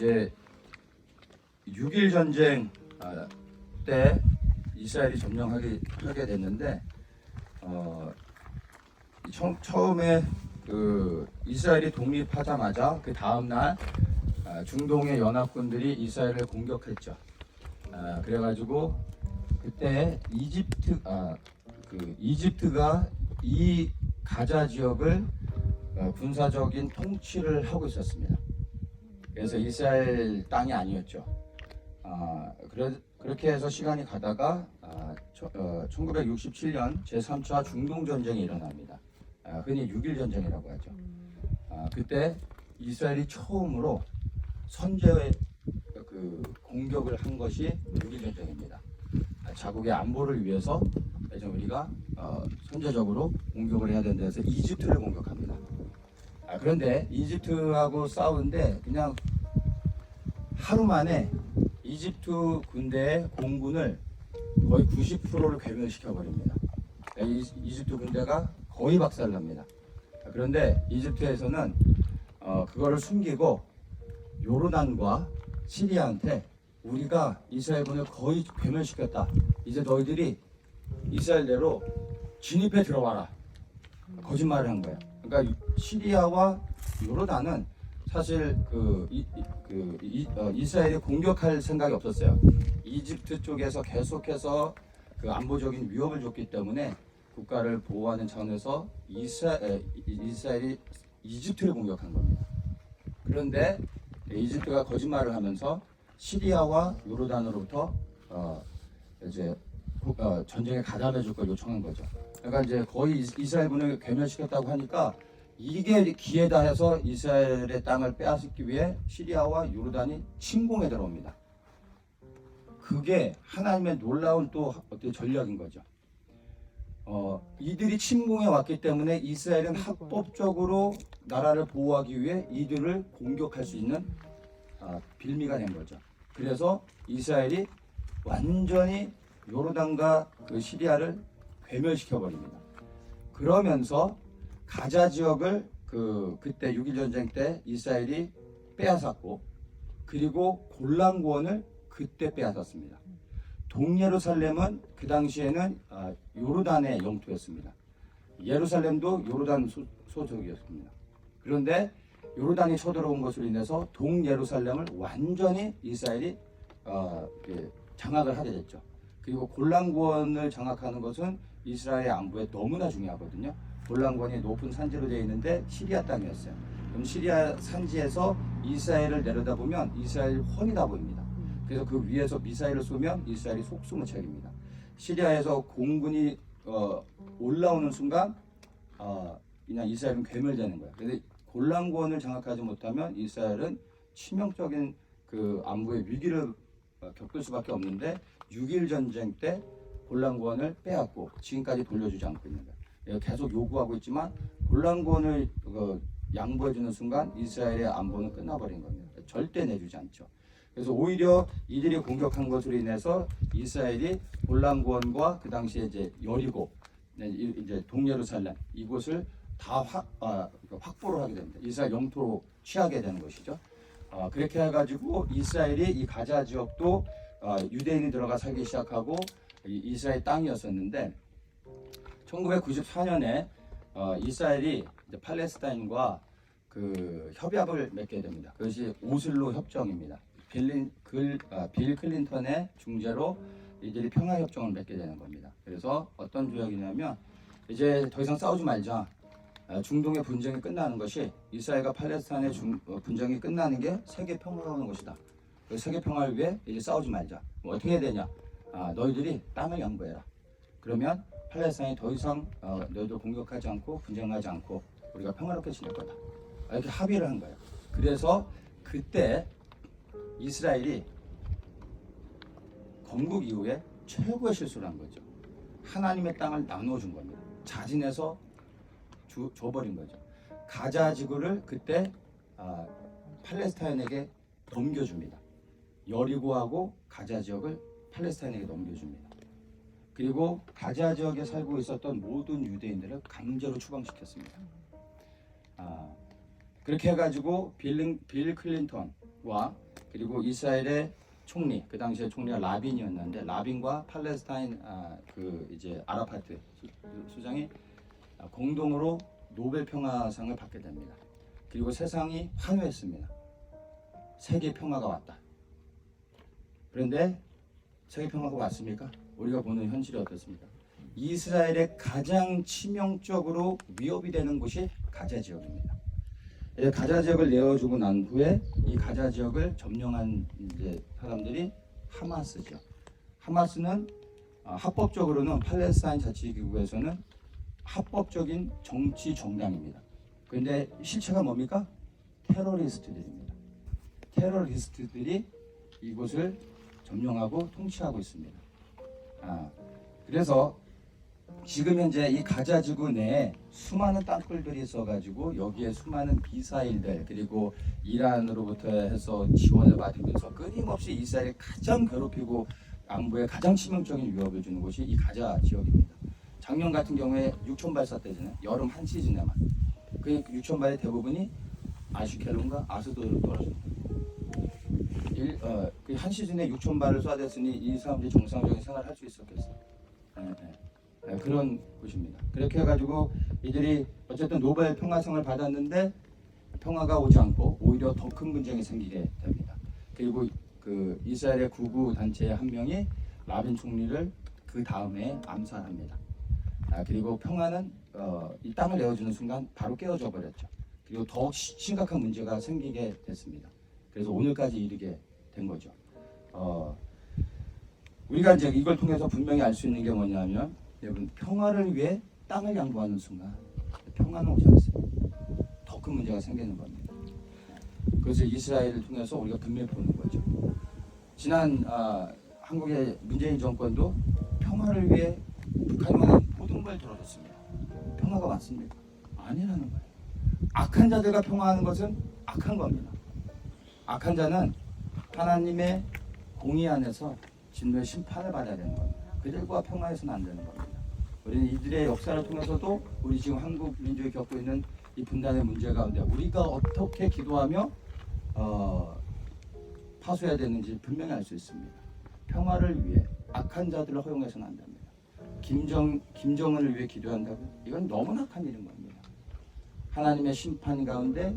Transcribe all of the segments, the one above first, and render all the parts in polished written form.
이제 6.1 전쟁 때 이스라엘이 점령하게 됐는데 처음에 그 이스라엘이 독립하자마자 그 다음 날 중동의 연합군들이 이스라엘을 공격했죠. 그래가지고 그때 이집트가 이 가자 지역을 군사적인 통치를 하고 있었습니다. 그래서 이스라엘 땅이 아니었죠. 그렇게 해서 시간이 가다가 1967년 제3차 중동전쟁이 일어납니다. 흔히 6.1 전쟁이라고 하죠. 그때 이스라엘이 처음으로 선제의 그 공격을 한 것이 6.1 전쟁입니다. 자국의 안보를 위해서 이제 우리가 선제적으로 공격을 해야 된다 해서 이집트를 공격합니다. 그런데 이집트하고 싸우는데 그냥 하루 만에 이집트 군대의 공군을 거의 90%를 괴멸시켜 버립니다. 이집트 군대가 거의 박살납니다. 그런데 이집트에서는 그거를 숨기고 요르단과 시리아한테 우리가 이스라엘군을 거의 괴멸시켰다. 이제 너희들이 이스라엘 내로 진입해 들어와라. 거짓말을 한 거예요. 그러니까 시리아와 요르단은 사실 이스라엘이 공격할 생각이 없었어요. 이집트 쪽에서 계속해서 그 안보적인 위협을 줬기 때문에 국가를 보호하는 차원에서 이스라엘이 이집트를 공격한 겁니다. 그런데 이집트가 거짓말을 하면서 시리아와 요르단으로부터 이제 전쟁에 가담해 줄 걸 요청한 거죠. 그러니까 이제 거의 이스라엘군을 괴멸시켰다고 하니까 이게 기회다 해서 이스라엘의 땅을 빼앗기 위해 시리아와 요르단이 침공에 들어옵니다. 그게 하나님의 놀라운 또 어떤 전략인 거죠. 이들이 침공해 왔기 때문에 이스라엘은 합법적으로 나라를 보호하기 위해 이들을 공격할 수 있는 빌미가 된 거죠. 그래서 이스라엘이 완전히 요르단과 그 시리아를 괴멸시켜 버립니다. 그러면서 가자 지역을 그때 6.1 전쟁 때 이스라엘이 빼앗았고, 그리고 골란고원을 그때 빼앗았습니다. 동예루살렘은 그 당시에는 요르단의 영토였습니다. 예루살렘도 요르단 소속이었습니다. 그런데 요르단이 쳐들어온 것으로 인해서 동예루살렘을 완전히 이스라엘이 장악을 하게 됐죠. 그리고 골란고원을 장악하는 것은 이스라엘의 안보에 너무나 중요하거든요. 골란고원이 높은 산지로 되어 있는데 시리아 땅이었어요. 그럼 시리아 산지에서 이스라엘을 내려다보면 이스라엘 훤히 다 보입니다. 그래서 그 위에서 미사일을 쏘면 이스라엘이 속수무책입니다. 시리아에서 공군이 올라오는 순간 그냥 이스라엘은 괴멸되는 거예요. 그래서 골란고원을 장악하지 못하면 이스라엘은 치명적인 그 안보의 위기를 겪을 수밖에 없는데 6.1 전쟁 때 골란고원을 빼앗고 지금까지 돌려주지 않고 있는 거예요. 계속 요구하고 있지만 골란고원을 양보해주는 순간 이스라엘의 안보는 끝나버린 겁니다. 절대 내주지 않죠. 그래서 오히려 이들이 공격한 것으로 인해서 이스라엘이 골란고원과 그 당시에 이제 여리고, 이제 동예루살렘 이곳을 다 확보를 하게 됩니다. 이스라엘 영토로 취하게 되는 것이죠. 그렇게 해가지고 이스라엘이 이 가자 지역도 유대인이 들어가 살기 시작하고 이스라엘 땅이었었는데 1994년에 이스라엘이 이제 팔레스타인과 그 협약을 맺게 됩니다. 그것이 오슬로 협정입니다. 빌 클린턴의 중재로 이들이 평화협정을 맺게 되는 겁니다. 그래서 어떤 조약이냐면 이제 더 이상 싸우지 말자. 중동의 분쟁이 끝나는 것이 이스라엘과 팔레스타인의 분쟁이 끝나는 게 세계 평화가 오는 것이다. 그 세계 평화를 위해 이제 싸우지 말자. 뭐 어떻게 해야 되냐? 너희들이 땅을 양보해라. 그러면 팔레스타인이 더 이상 너희들 공격하지 않고 분쟁하지 않고 우리가 평화롭게 지낼 거다. 이렇게 합의를 한 거예요. 그래서 그때 이스라엘이 건국 이후에 최고의 실수를 한 거죠. 하나님의 땅을 나눠준 겁니다. 자진해서 줘버린 거죠. 가자 지구를 그때 팔레스타인에게 넘겨줍니다. 여리고하고 가자 지역을 팔레스타인에게 넘겨줍니다. 그리고 가자 지역에 살고 있었던 모든 유대인들을 강제로 추방시켰습니다. 그렇게 해가지고 빌 클린턴과 그리고 이스라엘의 총리, 그 당시에 총리가 라빈이었는데 라빈과 팔레스타인 그 이제 아라파트 수장이 공동으로 노벨 평화상을 받게 됩니다. 그리고 세상이 환호했습니다. 세계 평화가 왔다. 그런데 세계 평화가 왔습니까? 우리가 보는 현실이 어떻습니까? 이스라엘의 가장 치명적으로 위협이 되는 곳이 가자 지역입니다. 가자 지역을 내어주고 난 후에 이 가자 지역을 점령한 이제 사람들이 하마스죠. 하마스는 합법적으로는 팔레스타인 자치기구에서는 합법적인 정치 정당입니다. 그런데 실체가 뭡니까? 테러리스트들입니다. 테러리스트들이 이곳을 점령하고 통치하고 있습니다. 그래서 지금 현재 이 가자 지구 내에 수많은 땅굴들이 있어가지고 여기에 수많은 미사일들 그리고 이란으로부터 해서 지원을 받으면서 끊임없이 이스라엘을 가장 괴롭히고 안보에 가장 치명적인 위협을 주는 곳이 이 가자 지역입니다. 작년 같은 경우에 6,000발 쐈대잖아요. 여름 한 시즌에만. 그 6,000발의 대부분이 아슈켈론과 아스도드로 떨어집니다. 그 한 시즌에 6,000발을 쏴댔으니 이 사람들이 정상적인 생활을 할 수 있었겠어요. 그런 곳입니다. 그렇게 해가지고 이들이 어쨌든 노벨 평화상을 받았는데 평화가 오지 않고 오히려 더 큰 분쟁이 생기게 됩니다. 그리고 그 이스라엘의 구구 단체의 한 명이 라빈 총리를 그 다음에 암살합니다. 그리고 평화는 이 땅을 내어주는 순간 바로 깨어져 버렸죠. 그리고 더욱 심각한 문제가 생기게 됐습니다. 그래서 오늘까지 이르게 된 거죠. 우리가 이제 이걸 통해서 분명히 알 수 있는 게 뭐냐면 여러분 평화를 위해 땅을 양보하는 순간 평화는 오지 않습니다. 더 큰 문제가 생기는 겁니다. 그래서 이스라엘을 통해서 우리가 분명히 보는 거죠. 지난 한국의 문재인 정권도 평화를 위해 북한은 모든 걸 들어줬습니다. 평화가 왔습니까? 아니라는 거예요. 악한 자들과 평화하는 것은 악한 겁니다. 악한 자는 하나님의 공의 안에서 진노의 심판을 받아야 되는 겁니다. 그들과 평화해서는 안 되는 겁니다. 우리는 이들의 역사를 통해서도 우리 지금 한국 민족이 겪고 있는 이 분단의 문제 가운데 우리가 어떻게 기도하며 파수해야 되는지 분명히 알 수 있습니다. 평화를 위해 악한 자들을 허용해서는 안 됩니다. 김정은을 위해 기도한다고? 이건 너무나 악한 일인 겁니다. 하나님의 심판 가운데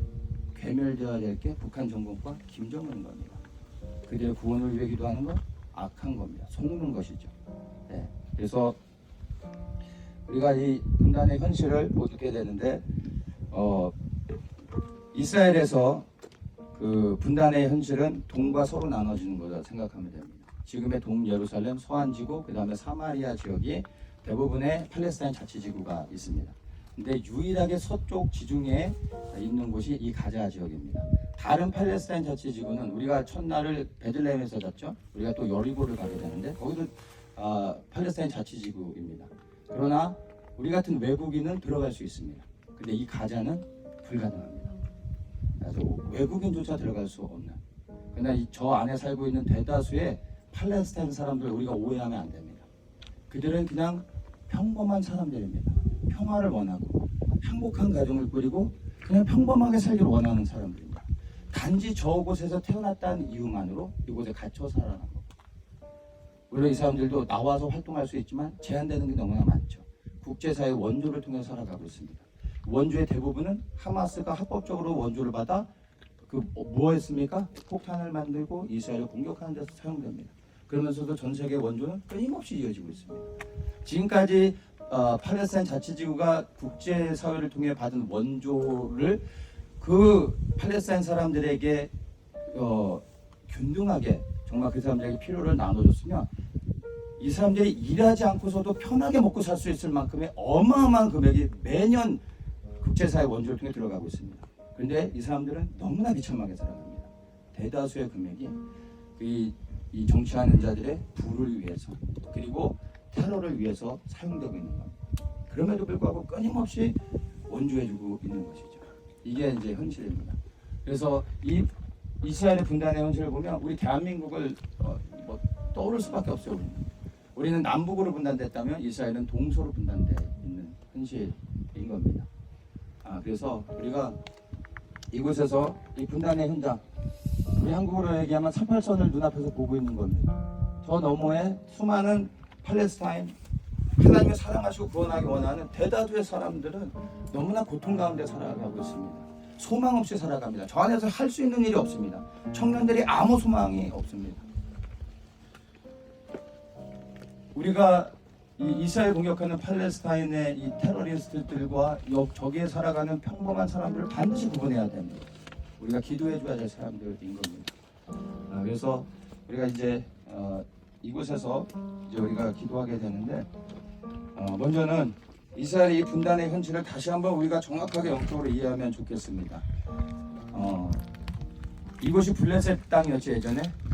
괴멸되어야 될 게 북한 정권과 김정은인 겁니다. 그들의 구원을 위해 기도하는 건 악한 겁니다. 속는 것이죠. 네. 그래서 우리가 이 분단의 현실을 보게 되는데 이스라엘에서 그 분단의 현실은 동과 서로 나눠지는 거다 생각하면 됩니다. 지금의 동예루살렘, 서안지구, 그 다음에 사마리아 지역이 대부분의 팔레스타인 자치지구가 있습니다. 근데 유일하게 서쪽 지중해에 있는 곳이 이 가자 지역입니다. 다른 팔레스타인 자치지구는 우리가 첫날을 베들레헴에서 잤죠. 우리가 또 여리고를 가게 되는데 거기도 팔레스타인 자치지구입니다. 그러나 우리 같은 외국인은 들어갈 수 있습니다. 근데 이 가자는 불가능합니다. 그래서 외국인조차 들어갈 수 없는. 그러나 저 안에 살고 있는 대다수의 팔레스타인 사람들 우리가 오해하면 안 됩니다. 그들은 그냥 평범한 사람들입니다. 평화를 원하고 행복한 가정을 꾸리고 그냥 평범하게 살기를 원하는 사람들입니다. 단지 저곳에서 태어났다는 이유만으로 이곳에 갇혀 살아가는 겁니다. 물론 이 사람들도 나와서 활동할 수 있지만 제한되는 게 너무나 많죠. 국제사회 원조를 통해 살아가고 있습니다. 원조의 대부분은 하마스가 합법적으로 원조를 받아 뭐 했습니까? 폭탄을 만들고 이스라엘을 공격하는 데서 사용됩니다. 그러면서도 전 세계 원조는 끊임없이 이어지고 있습니다. 지금까지 팔레스타인 자치지구가 국제사회를 통해 받은 원조를 그 팔레스타인 사람들에게 균등하게 정말 그 사람들에게 필요를 나눠줬으면 이 사람들이 일하지 않고서도 편하게 먹고 살 수 있을 만큼의 어마어마한 금액이 매년 국제사회 원조를 통해 들어가고 있습니다. 그런데 이 사람들은 너무나 비참하게 살아갑니다. 대다수의 금액이 이 정치하는 자들의 부를 위해서 그리고 테러를 위해서 사용되고 있는 겁니다. 그럼에도 불구하고 끊임없이 원조해주고 있는 것이죠. 이게 이제 현실입니다. 그래서 이 이스라엘의 분단의 현실을 보면 우리 대한민국을 떠오를 수밖에 없어요. 우리는 남북으로 분단됐다면 이스라엘은 동서로 분단되어 있는 현실인 겁니다. 그래서 우리가 이곳에서 이 분단의 현장 우리 한국어로 얘기하면 38선을 눈앞에서 보고 있는 겁니다. 저 너머에 수많은 팔레스타인 하나님을 사랑하시고 구원하기 원하는 대다수의 사람들은 너무나 고통 가운데 살아가고 있습니다. 소망 없이 살아갑니다. 저 안에서 할 수 있는 일이 없습니다. 청년들이 아무 소망이 없습니다. 우리가 이 이스라엘 공격하는 팔레스타인의 이 테러리스트들과 저기에 살아가는 평범한 사람들을 반드시 구분해야 됩니다. 우리가 기도해줘야 될 사람들인 겁니다. 그래서 우리가 이제 이곳에서 이제 우리가 기도하게 되는데, 먼저는 이스라엘의 이 분단의 현실을 다시 한번 우리가 정확하게 영적으로 이해하면 좋겠습니다. 이곳이 블레셋 땅이었죠, 예전에.